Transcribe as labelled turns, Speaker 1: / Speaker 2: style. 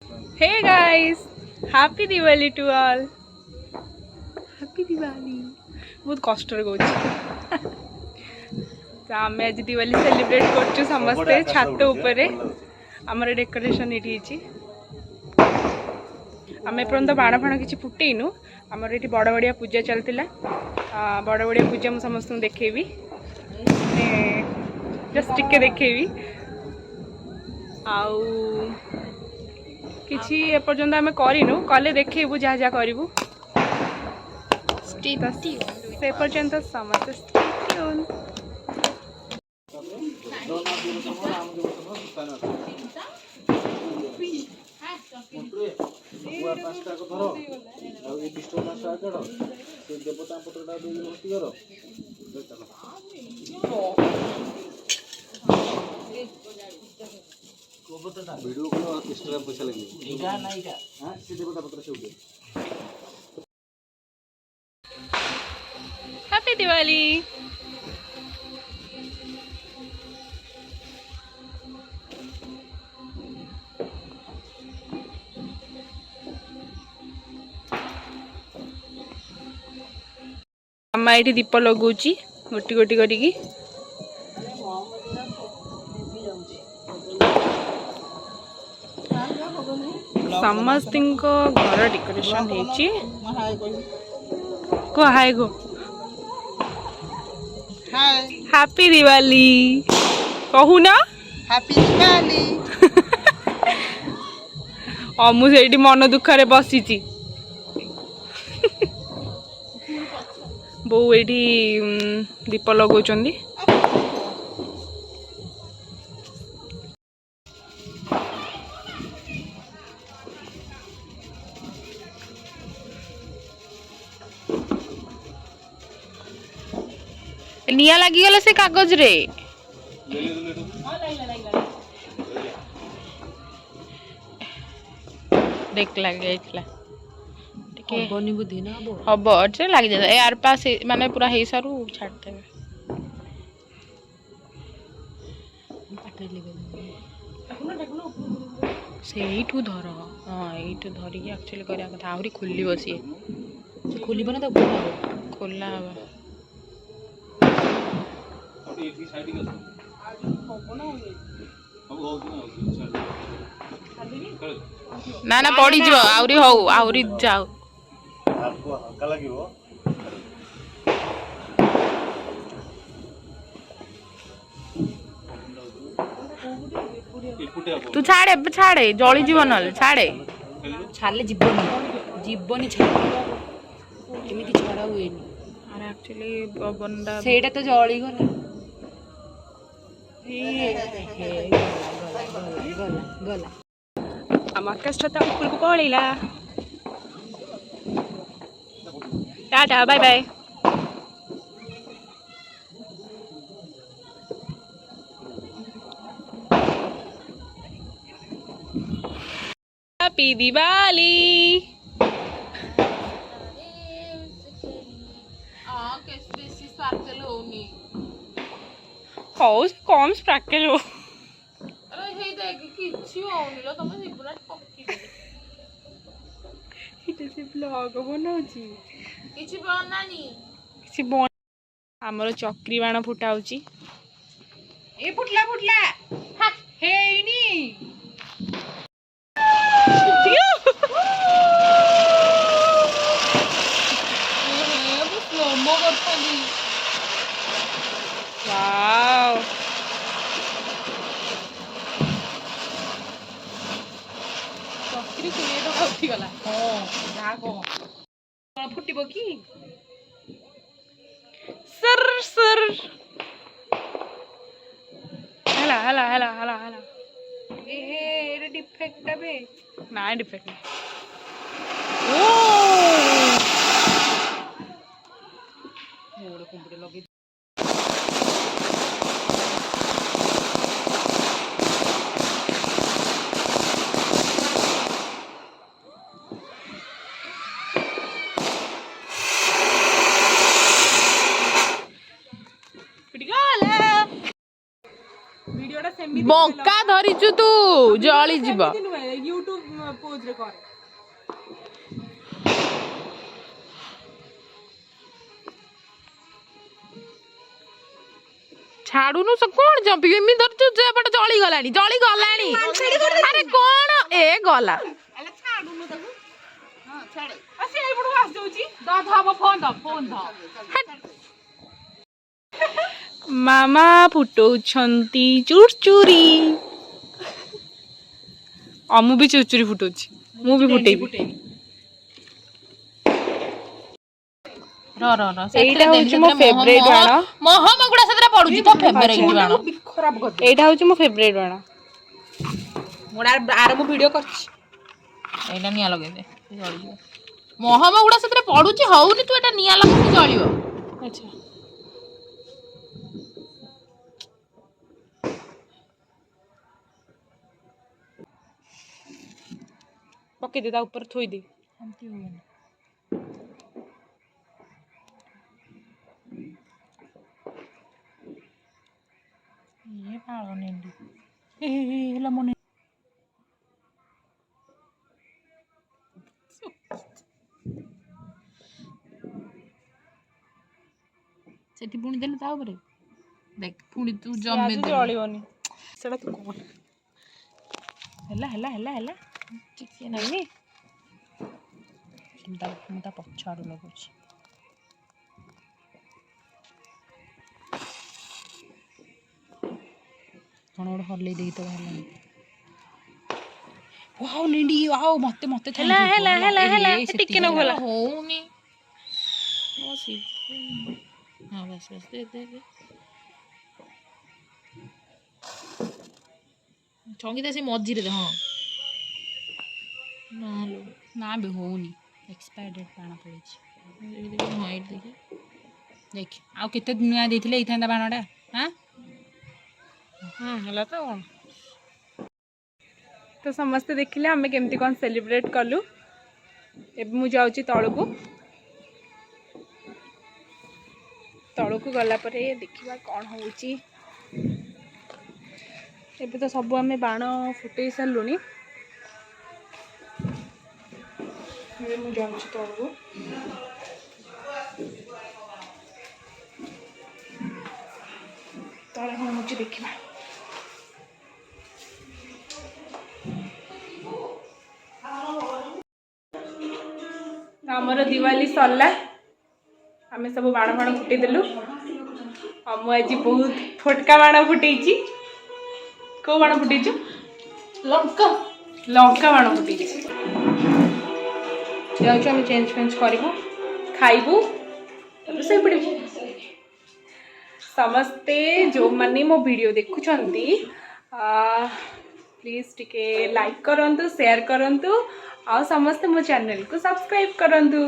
Speaker 1: Hey guys, happy Diwali to all. Happy Diwali. बहुत कष्ट रे कोच तो आमे आज दिवाली सेलिब्रेट करछु समस्ते छात ऊपर हमर डेकोरेशन एठी छि आमे पर्यंत बाण फाण किछि फुटेइनु हमर एठी बड़ बड़िया पूजा चलतिला बड़ बड़िया पूजा म समस्त देखेबी जस्ट टिके देखेबी आउ किछि एपर्यंत आमे करिनु कले देखेबू जा जा करिवू स्टे से पर्यंत समस्त स्टे ट्यून
Speaker 2: वीडियो को एक्स्ट्रा पैसा लगे इटा ना इटा हां से देवता पत्र से उठे
Speaker 1: हैप्पी दिवाली अम्मा ये दीप लगौची गोटी गोटी करिकी समस्त घर डेकोरेशन को हाय गो हैप्पी दिवाली कहू ना
Speaker 3: हैप्पी दिवाली
Speaker 1: अमु से मन दुखरे बसी बो ये दीप लगौचंदी निया लगी गला से कागज रे देख लग जाइतला ठीक
Speaker 3: बनी बुद्धि ना
Speaker 1: हब जे लग जाता यार पास माने पूरा हे सारू छाड़ देबे सेठू धर हां एठू धरी एक्चुअली करिया कथा आउरी खुली बसी
Speaker 3: खुली बना तो
Speaker 1: खोला हवा ना ना पड़ी जो आउरी हो आउरी जाओ
Speaker 2: आपको हल्का लगिवो
Speaker 1: तू छाड़े छाड़े जली जीवन छाड़े
Speaker 3: छाले जीवनी छाले एमिति छड़ा हुएनी
Speaker 1: अरे एक्चुअली बंदा
Speaker 3: सेटा तो जली गला गला
Speaker 1: हम आकाश छता ऊपर को पळैला tata bye bye happy Diwali how come sparkle हो
Speaker 3: अरे हे देख किछि होनी लो तमे सिपुरा पक्की
Speaker 1: इटे से ब्लॉग बनाउची
Speaker 3: किछि बनानी
Speaker 1: किछि बन हमर चक्री बाण फुटाउची
Speaker 3: ए फुटला हेइनी
Speaker 1: वाओ
Speaker 3: चक्री कुड़े तो उठी गला हां जा को
Speaker 1: फुटिबो की सर सर हला ए डिफेक्ट बे ना डिफेक्ट ओ
Speaker 3: मोड़ कुंबड़े लगे
Speaker 1: बंका धरिचु तू जली जीव
Speaker 3: यूट्यूब
Speaker 1: पोज रे कर
Speaker 3: छाड़ुनु से कौन जंपिंग एमि धरछु जे पट जळी गलानी अरे कौन ए गला
Speaker 1: अले छाडुनु तको हां छाडे असे एई पडू आस जाउची दा धाब फोन दा मामा फुटौछंती चुरचुरी अमु भी चुरचुरी फुटौची मु भी फुटेबी एटा होची मो फेवरेट बाण
Speaker 3: महमगुडा सतरा पडुची तो फेवरेट बाण
Speaker 1: खराब कर एटा होची मो फेवरेट बाण मोडा आर मो वीडियो करछि
Speaker 3: एटा निया लगे दे जळी महमगुडा सतरा पडुची हउनी तू एटा निया लगे जळीबो
Speaker 1: अच्छा पके दे ता ऊपर थोई दे
Speaker 3: हमती होगन ये पालो नेंडी हेला मने सेठी पुणी देलु ता ऊपर देख पुणी तू जम्मे दे
Speaker 1: जळीबोनी सेटा तू कोन
Speaker 3: ହେଲା ଟିକେ ନାହିଁ ମୁଁ ତା ପଛଆଡ଼ୁ ଲଗାଉଛି କ'ଣ ଗୋଟେ ହଲେଇ ଦେଇକି ତ ବାହାରିଲାନି ୱାଓ ନିଣ୍ଡି ୱାଓ ମତେ
Speaker 1: ହେଲା ଟିକେ ନ ଭଲ
Speaker 3: ହଉନି ହଁ ବାସ୍ ଦେ ଛଙ୍ଗି ଦେ ସେ ମଝିରେ ଦେ ହଁ ନା ବି ହଉନି एक्सपायर डेट बाण पड़ी हाँ ये देखिए देख आउ केते नुआ देथिले एथांदा बाणडा हां
Speaker 1: हला तो समस्त देखिले हमें केमती कौन सेलिब्रेट कलु एबे मु जाउची तळको गला परे देखिबा कौन होउची एबे तो सब हमें बाण फुटई सारलुनी मु जाउची तळको तळे होउची देखिबा आमर दिवाली सरला आम सब बाण बाण फुटे देलु आज बहुत फोटका बाण फुटे कौ बाण फुटे लंका लंका बाण फुटे जाऊँ चेंज फेंज करूँ खाइबू से पड़े समस्ते जो माने मो वीडियो देखुछंती प्लीज टिके लाइक करंतु शेयर करंतु आ समस्त मो चैनल को सब्सक्राइब करंतु।